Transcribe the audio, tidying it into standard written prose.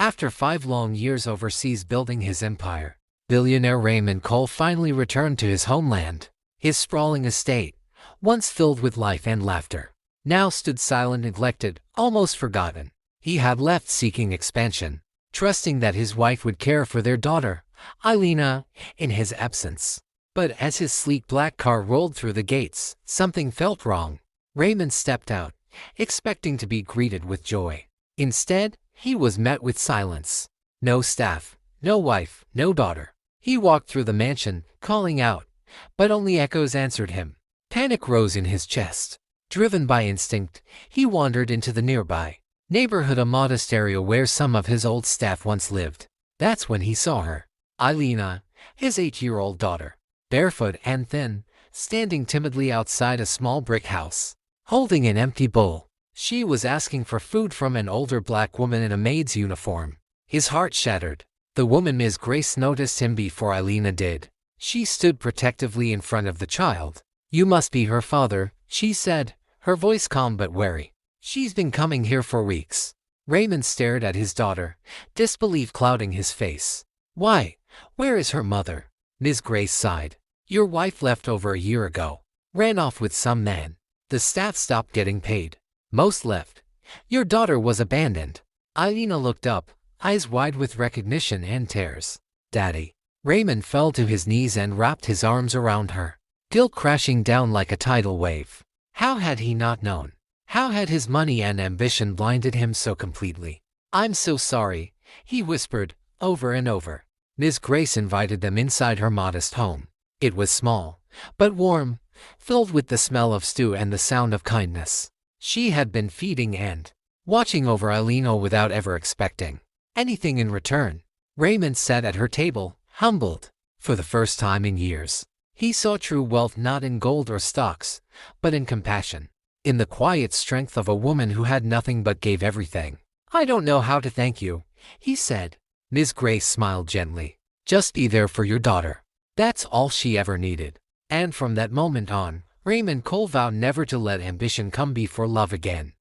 After 5 long years overseas building his empire, billionaire Raymond Cole finally returned to his homeland. His sprawling estate, once filled with life and laughter, now stood silent, neglected, almost forgotten. He had left seeking expansion, trusting that his wife would care for their daughter, Eileen, in his absence. But as his sleek black car rolled through the gates, something felt wrong. Raymond stepped out, expecting to be greeted with joy. Instead, he was met with silence. No staff, no wife, no daughter. He walked through the mansion, calling out, but only echoes answered him. Panic rose in his chest. Driven by instinct, he wandered into the nearby neighborhood, a modest area where some of his old staff once lived. That's when he saw her, Eileen, his 8-year-old daughter, barefoot and thin, standing timidly outside a small brick house, holding an empty bowl. She was asking for food from an older black woman in a maid's uniform. His heart shattered. The woman, Ms. Grace, noticed him before Eileen did. She stood protectively in front of the child. "You must be her father," she said, her voice calm but wary. "She's been coming here for weeks." Raymond stared at his daughter, disbelief clouding his face. "Why, where is her mother?" Ms. Grace sighed. "Your wife left over a year ago. Ran off with some man. The staff stopped getting paid. Most left. Your daughter was abandoned." Eileen looked up, eyes wide with recognition and tears. "Daddy." Raymond fell to his knees and wrapped his arms around her, guilt crashing down like a tidal wave. How had he not known? How had his money and ambition blinded him so completely? "I'm so sorry," he whispered, over and over. Ms. Grace invited them inside her modest home. It was small, but warm, filled with the smell of stew and the sound of kindness. She had been feeding and watching over Eileen without ever expecting anything in return. Raymond sat at her table, humbled. For the first time in years, he saw true wealth not in gold or stocks, but in compassion, in the quiet strength of a woman who had nothing but gave everything. "I don't know how to thank you," he said. Ms. Grace smiled gently. "Just be there for your daughter." That's all she ever needed. And from that moment on, Raymond Cole vowed never to let ambition come before love again.